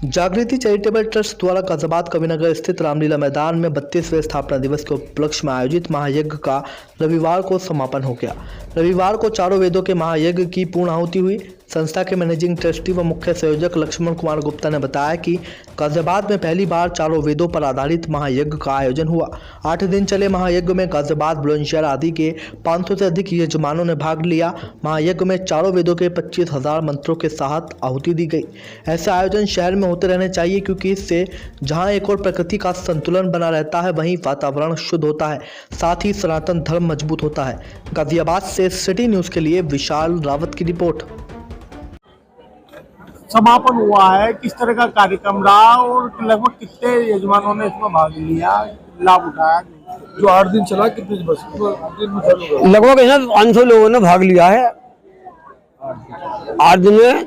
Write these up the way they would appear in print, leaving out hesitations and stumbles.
जागृति charitable trust द्वारा गाजियाबाद कविनगर स्थित रामलीला मैदान में 32वें स्थापना दिवस के उपलक्ष्य में आयोजित महायज्ञ का रविवार को समापन हो गया। रविवार को चारों वेदों के महायज्ञ की पूर्ण आहुति हुई। संस्था के मैनेजिंग ट्रस्टी व मुख्य संयोजक लक्ष्मण कुमार गुप्ता ने बताया कि गाजियाबाद में पहली बार चारों वेदों पर आधारित महायज्ञ का आयोजन हुआ। 8 दिन चले महायज्ञ में गाजियाबाद, बुलंदशहर आदि के 500 से अधिक यजमानों ने भाग लिया। महायज्ञ में चारों वेदों के 25,000 मंत्रों के साथ आहुति दी गई। ऐसे आयोजन शहर में होते रहने चाहिए, क्योंकि इससे जहां एक और प्रकृति का संतुलन बना रहता है, वहीं वातावरण शुद्ध होता है, साथ ही सनातन धर्म मजबूत होता है। गाजियाबाद से सिटी न्यूज़ के लिए विशाल रावत की रिपोर्ट। समापन हुआ है, किस तरह का कार्यक्रम रहा और लगभग कितने यजमानों ने इसमें भाग लिया, लाभ उठाया? जो 8 दिन चला, कितने बस दिन में चालू हुआ? लगभग 500 लोगों ने भाग लिया है। 8 दिन में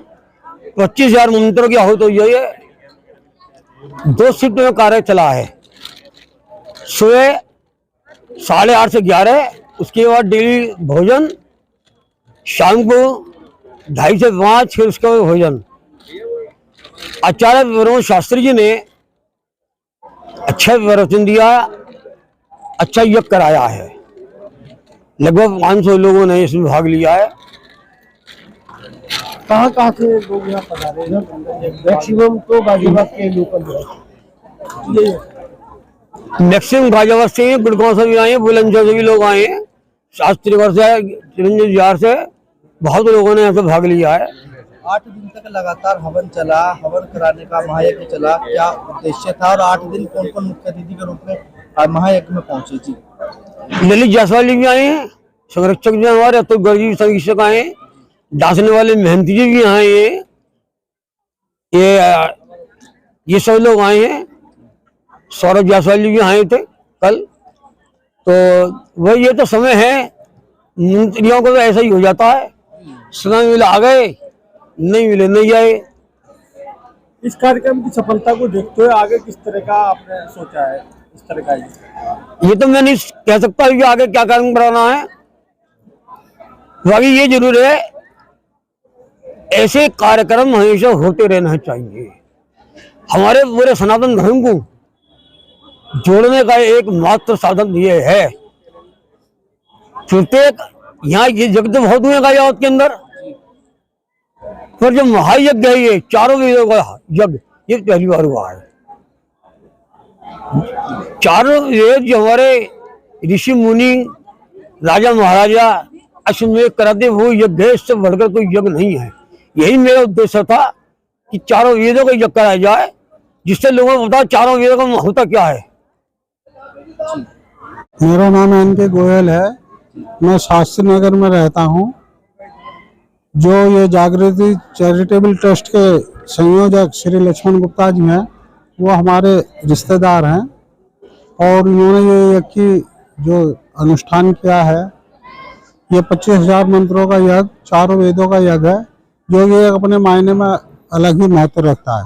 25,000 मंत्रों की आहुति हुई है। 2 शिफ्ट में कार्य चला है, सुबह 8:30 से 11, उसके बाद डेली भोजन, शाम को 2:30 से 5, फिर उसका भोजन। आचार्य ब्रह्म शास्त्री जी ने अच्छा प्रवचन दिया, अच्छा यज्ञ कराया है। लगभग 500 लोगों ने इसमें भाग लिया है। कहाँ से लोग यहाँ पधारे हैं? मैक्सिमम तो गाजियाबाद के लोकल हैं। मैक्सिमम गाजियाबाद से, गुड़गांव से भी आए हैं, बुलंदशहर से भी लोग आए हैं, शास्त्रीगढ़ से, चिरंजीवी विहार से बहुत लोगों ने यहाँ से भाग लिया है। 8 दिन तक लगातार हवन चला, हवन कराने का महायज्ञ चला, क्या उद्देश्य था और 8 दिन कौन कौन मुख्य अतिथि के रूप में महायज्ञ में पहुंचे? जी, ललित जायसवाल जी भी आए हैं, संरक्षक जी हमारे अतुल गर्ग जी संरक्षक आए हैं, डांसने वाले महंती जी भी आए हैं, ये सब लोग आए हैं। सौरभ जायसवाल जी भी आए थे कल। तो वही, ये तो समय है, मंत्रियों को तो ऐसा ही हो जाता है, समय मिला आ गए, नहीं मिले नहीं आए। इस कार्यक्रम की सफलता को देखते हुए आगे किस तरह का आपने सोचा है? इस तरह का ये तो मैं नहीं कह सकता कि आगे क्या कार्यक्रम कराना है। बाकी ये जरूर है, ऐसे कार्यक्रम हमेशा होते रहना चाहिए। हमारे पूरे सनातन धर्म को जोड़ने का एक मात्र साधन ये है। प्रत्येक यहाँ ये यज्ञ तो बहुत हुए गाजियाबाद के अंदर, पर जो महायज्ञ है, ये चारों वेदों का यज्ञ, ये पहली बार हुआ है। चारों वेद जो हमारे ऋषि मुनि, राजा महाराजा अश्वमेध कराते, वो यज्ञ है, इससे बढ़कर कोई यज्ञ नहीं है। यही मेरा उद्देश्य था कि चारों वेदों का यज्ञ कराया जाए, जिससे लोगों को पता चारों वेदों का महत्व क्या है। मेरा नाम एन.के. गोयल है, मैं शास्त्री नगर में रहता हूँ। जो ये जागृति चैरिटेबल ट्रस्ट के संयोजक श्री लक्ष्मण गुप्ता जी हैं, वो हमारे रिश्तेदार हैं और इन्होंने ये यज्ञ की जो अनुष्ठान किया है, ये 25,000 मंत्रों का यज्ञ, चारों वेदों का यज्ञ है, जो ये अपने मायने में अलग ही महत्व रखता है।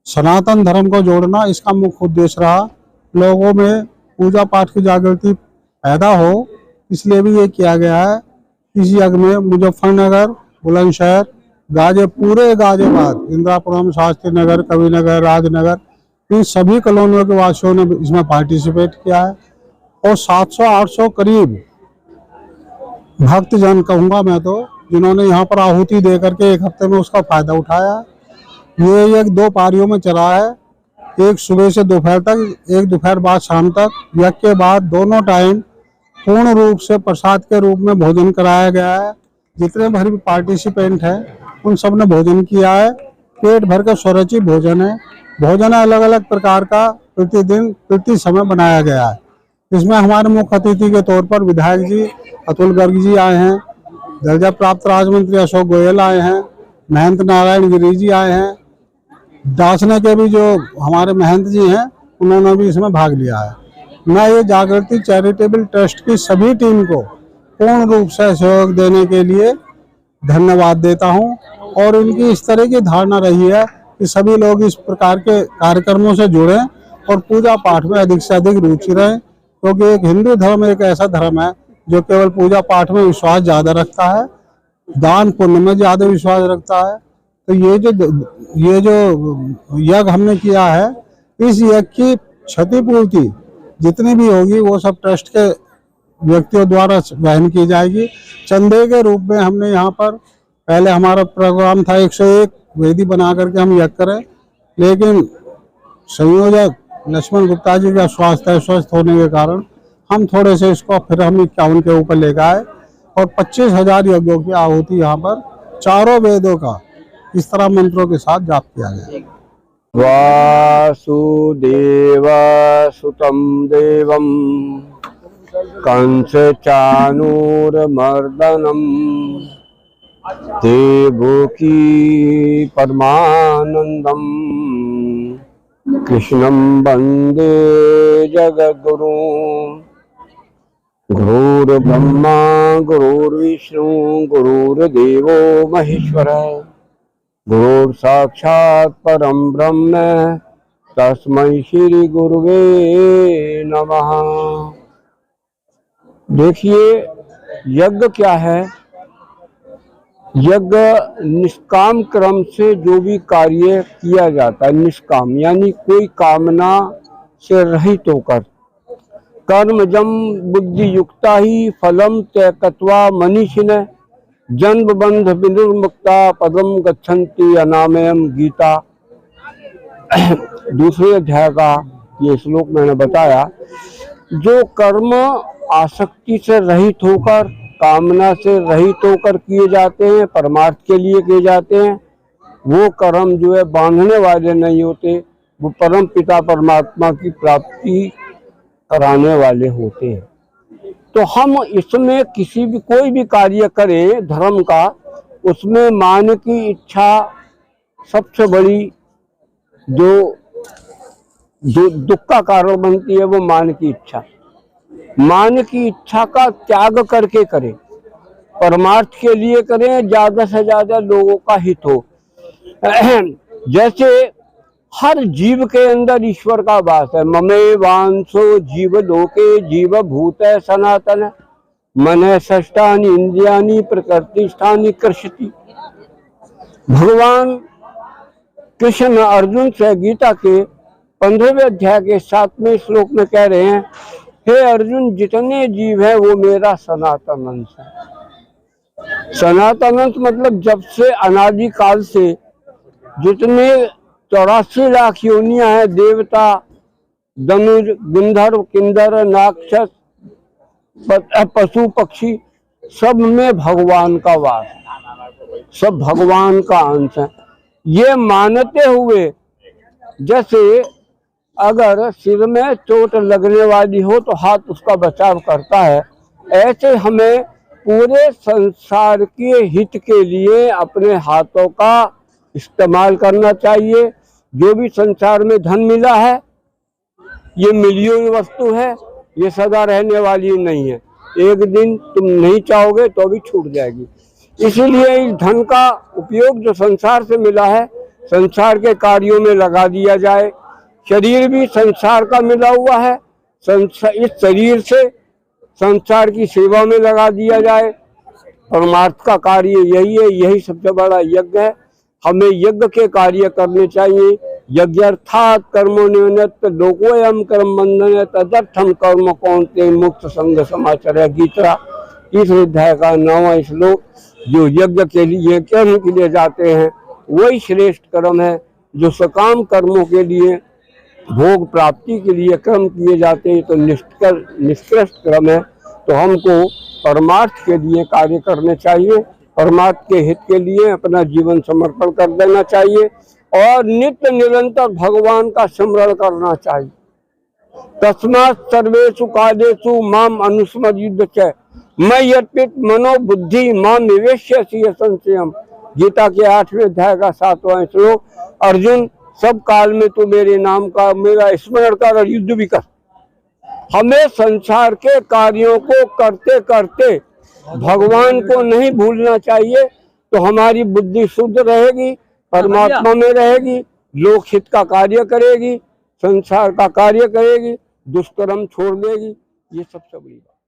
सनातन धर्म को जोड़ना इसका मुख्य उद्देश्य रहा। लोगों में पूजा पाठ की जागृति पैदा हो, इसलिए भी ये किया गया है। इस यज्ञ में मुजफ्फरनगर, बुलंदशहर, पूरे गाजियाबाद, इंदिरापुरम, शास्त्री नगर, कविनगर, राजनगर, इन सभी कॉलोनियों के वासियों ने इसमें पार्टिसिपेट किया है और 700-800 करीब भक्तजन कहूँगा मैं तो, जिन्होंने यहाँ पर आहुति दे करके 1 हफ्ते में उसका फायदा उठाया। ये यज्ञ 2 पारियों में चला है, एक सुबह से दोपहर तक, एक दोपहर बाद शाम तक। यज्ञ के बाद दोनों टाइम पूर्ण रूप से प्रसाद के रूप में भोजन कराया गया है। जितने भी पार्टिसिपेंट हैं उन सब ने भोजन किया है। पेट भर का स्वरुचि भोजन है। भोजन अलग अलग प्रकार का प्रतिदिन प्रति समय बनाया गया है। इसमें हमारे मुख्य अतिथि के तौर पर विधायक जी अतुल गर्ग जी आए हैं, दर्जा प्राप्त राज्य मंत्री अशोक गोयल आए हैं, महंत नारायण गिरी जी आए हैं, दासने के भी जो हमारे महंत जी हैं, उन्होंने भी इसमें भाग लिया है। मैं ये जागृति चैरिटेबल ट्रस्ट की सभी टीम को पूर्ण रूप से सहयोग देने के लिए धन्यवाद देता हूं और इनकी इस तरह की धारणा रही है कि सभी लोग इस प्रकार के कार्यक्रमों से जुड़ें और पूजा पाठ में अधिक से अधिक रुचि रहें, क्योंकि एक हिंदू धर्म एक ऐसा धर्म है जो केवल पूजा पाठ में विश्वास ज़्यादा रखता है, दान पुण्य में ज़्यादा विश्वास रखता है। तो ये जो यज्ञ हमने किया है, इस यज्ञ की क्षतिपूर्ति जितनी भी होगी वो सब ट्रस्ट के व्यक्तियों द्वारा वहन की जाएगी। चंदे के रूप में हमने यहाँ पर पहले हमारा प्रोग्राम था 101 वेदी बना करके हम यज्ञ करें, लेकिन संयोजक लक्ष्मण गुप्ता जी का स्वास्थ्य अस्वस्थ होने के कारण हम थोड़े से इसको फिर हम 51 के ऊपर लेकर आए और 25,000 यज्ञों की आहुति यहाँ पर चारों वेदों का इस तरह मंत्रों के साथ जाप किया गया। वासुदेव सुतं देवं कंस चाणूरमर्दनम देवकी परमानंदम कृष्णं वंदे जगद्गुरु। गुरुर्ब्रह्मा गुरुर्विष्णु गुरुर्देवो महेश्वर गुरुर् साक्षात् परम ब्रह्म तस्मै श्री गुरुवे नमः। देखिए यज्ञ क्या है। यज्ञ निष्काम क्रम से जो भी कार्य किया जाता है, निष्काम यानी कोई कामना से रहित होकर, कर्मजम बुद्धि युक्ता ही फलम त्यक्त्वा मनीषिण जन्म बंध विनिर्मुक्ता पदम गच्छन्ति अनामयम गीता। दूसरे अध्याय का ये श्लोक मैंने बताया। जो कर्म आसक्ति से रहित होकर, कामना से रहित होकर किए जाते हैं, परमार्थ के लिए किए जाते हैं, वो कर्म जो है बांधने वाले नहीं होते, वो परम पिता परमात्मा की प्राप्ति कराने वाले होते हैं। तो हम इसमें कोई भी कार्य करें धर्म का, उसमें मान की इच्छा सबसे बड़ी जो दुख का कारण बनती है, वो मान की इच्छा। मान की इच्छा का त्याग करके करें, परमार्थ के लिए करें, ज्यादा से ज्यादा लोगों का हित हो। जैसे हर जीव के अंदर ईश्वर का वास है। ममे वांसो जीव लोके जीव भूत सनातन मन षष्ठानि इंद्रियानि प्रकृतिष्ठानि कृष्यति। भगवान कृष्ण अर्जुन से गीता के 15वें अध्याय के 7वें श्लोक में कह रहे हैं, हे अर्जुन, जितने जीव हैं वो मेरा सनातन अंश है। सनातन अंश मतलब जब से अनादि काल से जितने 84 लाख योनियां हैं, देवता, धनुष, गंधर्व, किन्नर, नाक्षस, पशु पक्षी, सब में भगवान का वास, सब भगवान का अंश है। ये मानते हुए, जैसे अगर सिर में चोट लगने वाली हो तो हाथ उसका बचाव करता है, ऐसे हमें पूरे संसार के हित के लिए अपने हाथों का इस्तेमाल करना चाहिए। जो भी संसार में धन मिला है, ये मिली हुई वस्तु है, ये सदा रहने वाली नहीं है। एक दिन तुम नहीं चाहोगे तो भी छूट जाएगी। इसीलिए इस धन का उपयोग जो संसार से मिला है, संसार के कार्यों में लगा दिया जाए। शरीर भी संसार का मिला हुआ है, इस शरीर से संसार की सेवा में लगा दिया जाए। परमार्थ का कार्य यही है, यही सबसे बड़ा यज्ञ है। हमें यज्ञ के कार्य करने चाहिए। यज्ञार्थात् कर्मो नियत लोकोयम कर्म बंधन तदर्थम कर्म कौन्ते मुक्त संग समाचार। गीता 3 अध्याय का 9वां श्लोक। जो यज्ञ के लिए कर्म के लिए जाते हैं वही श्रेष्ठ कर्म है। जो सकाम कर्मों के लिए, भोग प्राप्ति के लिए कर्म किए जाते हैं तो निष्कृष्ट कर्म है। तो हमको परमार्थ के लिए कार्य करने चाहिए, परमार्थ के हित के लिए अपना जीवन समर्पण कर देना चाहिए और नित्य निरंतर भगवान का स्मरण करना चाहिए। तस्मात् सर्वेषु कालेषु माम अनुस्मरयुध्य च मयि अर्पित मनो बुद्धि माम निवेश्यसि संशयम्। गीता के 8वें अध्याय का 7वां श्लोक। अर्जुन, सब काल में तो मेरे नाम का मेरा स्मरण कर और युद्ध भी कर। हमें संसार के कार्यों को करते करते भगवान को नहीं भूलना चाहिए, तो हमारी बुद्धि शुद्ध रहेगी, परमात्मा में रहेगी, लोक हित का कार्य करेगी, संसार का कार्य करेगी, दुष्कर्म छोड़ देगी। ये सबसे बड़ी बात।